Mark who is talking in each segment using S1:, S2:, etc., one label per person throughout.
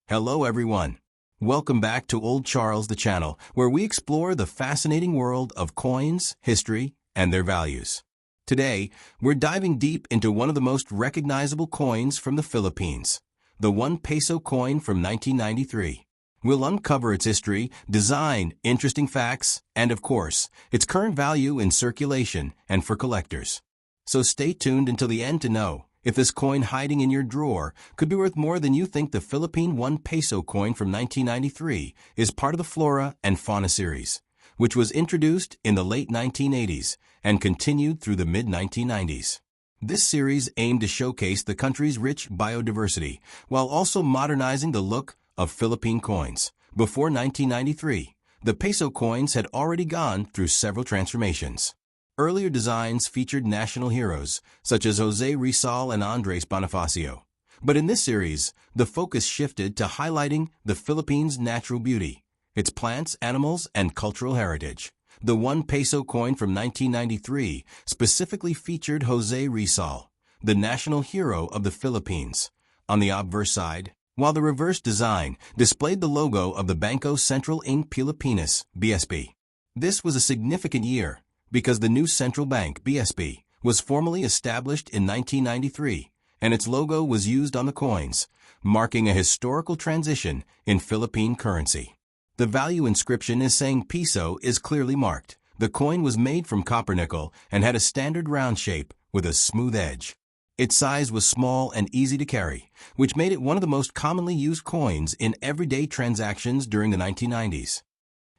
S1: Hello everyone. Welcome back to Old Charles the channel, where we explore the fascinating world of coins, history, and their values. Today, we're diving deep into one of the most recognizable coins from the Philippines, the 1 peso coin from 1993. We'll uncover its history, design, interesting facts, and of course, its current value in circulation and for collectors. So stay tuned until the end to know if this coin hiding in your drawer could be worth more than you think. The Philippine 1 peso coin from 1993 is part of the Flora and Fauna series, which was introduced in the late 1980s and continued through the mid-1990s. This series aimed to showcase the country's rich biodiversity while also modernizing the look of Philippine coins. Before 1993, the peso coins had already gone through several transformations. Earlier designs featured national heroes, such as Jose Rizal and Andres Bonifacio. But in this series, the focus shifted to highlighting the Philippines' natural beauty, its plants, animals, and cultural heritage. The 1 peso coin from 1993 specifically featured Jose Rizal, the national hero of the Philippines, on the obverse side, while the reverse design displayed the logo of the Bangko Sentral ng Pilipinas, BSP. This was a significant year, because the new central bank, BSP, was formally established in 1993, and its logo was used on the coins, marking a historical transition in Philippine currency. The value inscription is saying Peso is clearly marked. The coin was made from copper nickel and had a standard round shape with a smooth edge. Its size was small and easy to carry, which made it one of the most commonly used coins in everyday transactions during the 1990s.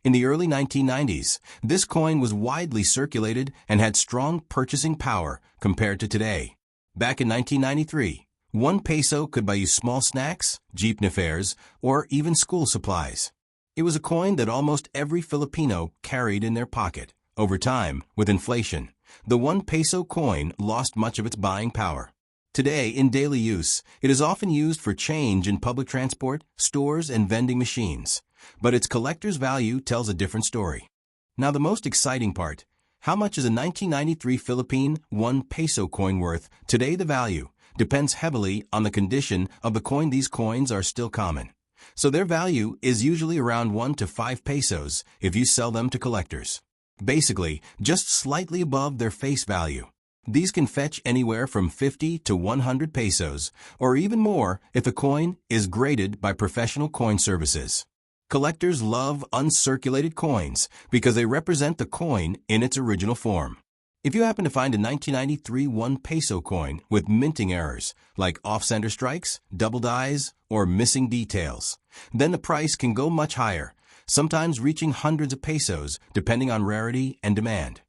S1: In the early 1990s, this coin was widely circulated and had strong purchasing power compared to today. Back in 1993, 1 peso could buy you small snacks, jeepney fares, or even school supplies. It was a coin that almost every Filipino carried in their pocket. Over time, with inflation, the 1 peso coin lost much of its buying power. Today, in daily use, it is often used for change in public transport, stores, and vending machines. But its collector's value tells a different story. Now the most exciting part, how much is a 1993 Philippine 1 peso coin worth? Today the value depends heavily on the condition of the coin. These coins are still common, so their value is usually around 1 to 5 pesos if you sell them to collectors. Basically, just slightly above their face value. These can fetch anywhere from 50 to 100 pesos, or even more if the coin is graded by professional coin services. Collectors love uncirculated coins because they represent the coin in its original form. If you happen to find a 1993 1 peso coin with minting errors, like off-center strikes, double dies, or missing details, then the price can go much higher, sometimes reaching hundreds of pesos depending on rarity and demand.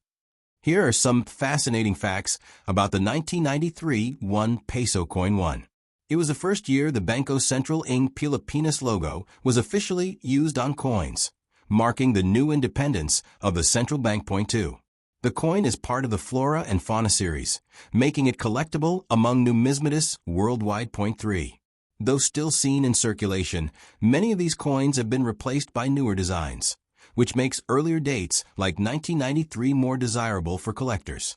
S1: Here are some fascinating facts about the 1993 1 peso coin. 1. It was the first year the Bangko Sentral ng Pilipinas logo was officially used on coins, marking the new independence of the central bank. 2. The coin is part of the Flora and Fauna series, making it collectible among numismatists worldwide. 3. Though still seen in circulation, many of these coins have been replaced by newer designs, which makes earlier dates like 1993 more desirable for collectors.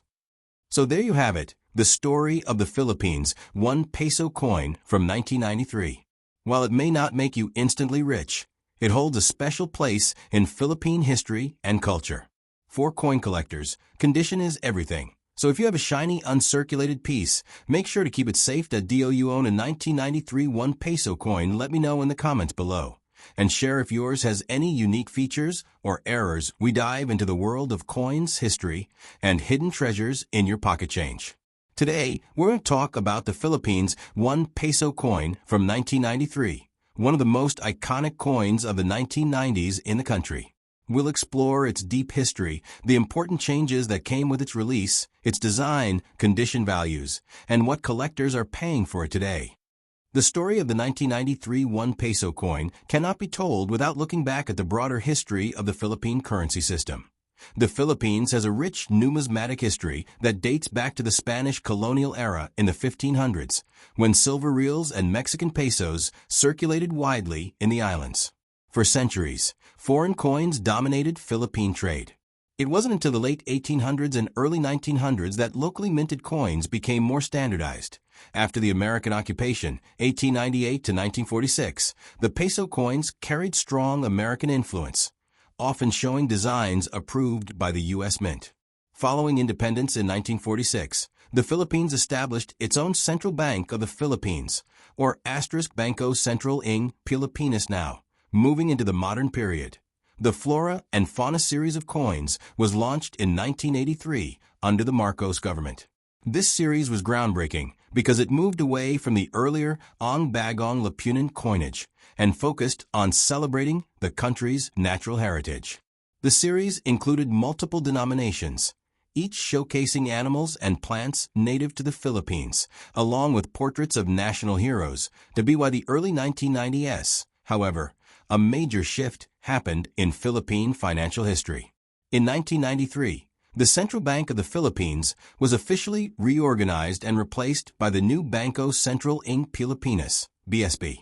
S1: So there you have it, the story of the Philippines 1 peso coin from 1993. While it may not make you instantly rich, it holds a special place in Philippine history and culture. For coin collectors, condition is everything. So if you have a shiny, uncirculated piece, make sure to keep it safe. Do you own a 1993 1 peso coin? Let me know in the comments below. And share if yours has any unique features or errors. We dive into the world of coins, history, and hidden treasures in your pocket change. Today, we're going to talk about the Philippines 1 peso coin from 1993, one of the most iconic coins of the 1990s in the country. We'll explore its deep history, the important changes that came with its release, its design, condition values, and what collectors are paying for it today. The story of the 1993 1 peso coin cannot be told without looking back at the broader history of the Philippine currency system. The Philippines has a rich numismatic history that dates back to the Spanish colonial era in the 1500s, when silver reals and Mexican pesos circulated widely in the islands. For centuries, foreign coins dominated Philippine trade. It wasn't until the late 1800s and early 1900s that locally minted coins became more standardized. After the American occupation, 1898 to 1946, the peso coins carried strong American influence, often showing designs approved by the U.S. Mint. Following independence in 1946, the Philippines established its own Central Bank of the Philippines, or Bangko Sentral ng Pilipinas now, moving into the modern period. The Flora and Fauna series of coins was launched in 1983 under the Marcos government. This series was groundbreaking because it moved away from the earlier Ang Bagong Lipunan coinage and focused on celebrating the country's natural heritage. The series included multiple denominations, each showcasing animals and plants native to the Philippines, along with portraits of national heroes, to be why the early 1990s. However, a major shift happened in Philippine financial history. In 1993, the Central Bank of the Philippines was officially reorganized and replaced by the new Bangko Sentral ng Pilipinas, BSP.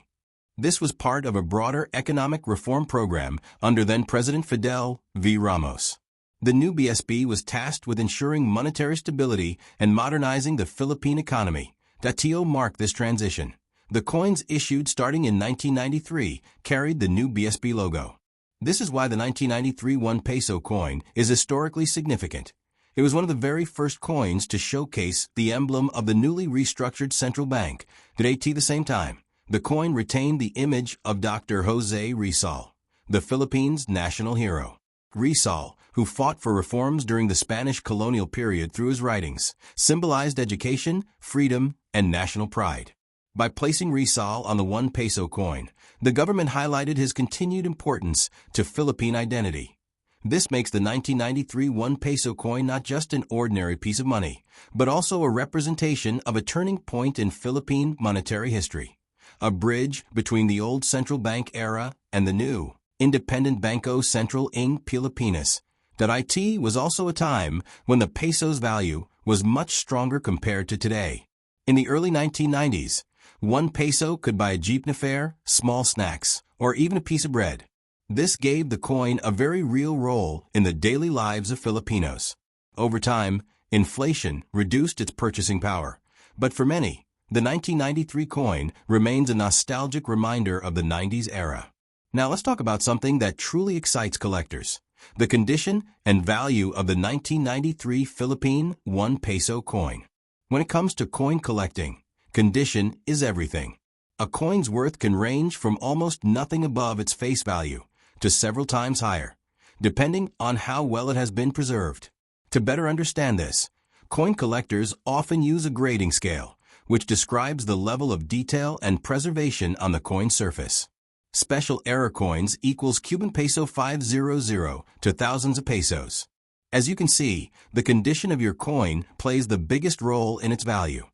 S1: This was part of a broader economic reform program under then-President Fidel V. Ramos. The new BSP was tasked with ensuring monetary stability and modernizing the Philippine economy. Datio marked this transition. The coins issued starting in 1993 carried the new BSP logo. This is why the 1993 1 peso coin is historically significant. It was one of the very first coins to showcase the emblem of the newly restructured central bank. At the same time, the coin retained the image of Dr. Jose Rizal, the Philippines' national hero. Rizal, who fought for reforms during the Spanish colonial period through his writings, symbolized education, freedom, and national pride. By placing Rizal on the 1 peso coin, the government highlighted his continued importance to Philippine identity. This makes the 1993 1 peso coin not just an ordinary piece of money, but also a representation of a turning point in Philippine monetary history, a bridge between the old central bank era and the new, independent Bangko Sentral ng Pilipinas. It was also a time when the peso's value was much stronger compared to today. In the early 1990s, 1 peso could buy a jeepney fare, small snacks, or even a piece of bread. This gave the coin a very real role in the daily lives of Filipinos. Over time, inflation reduced its purchasing power, but for many, the 1993 coin remains a nostalgic reminder of the 90s era. Now let's talk about something that truly excites collectors: the condition and value of the 1993 Philippine 1 peso coin. When it comes to coin collecting, condition is everything. A coin's worth can range from almost nothing above its face value to several times higher, depending on how well it has been preserved. To better understand this, coin collectors often use a grading scale, which describes the level of detail and preservation on the coin surface. Special error coins equals Cuban peso 500 to thousands of pesos. As you can see, the condition of your coin plays the biggest role in its value.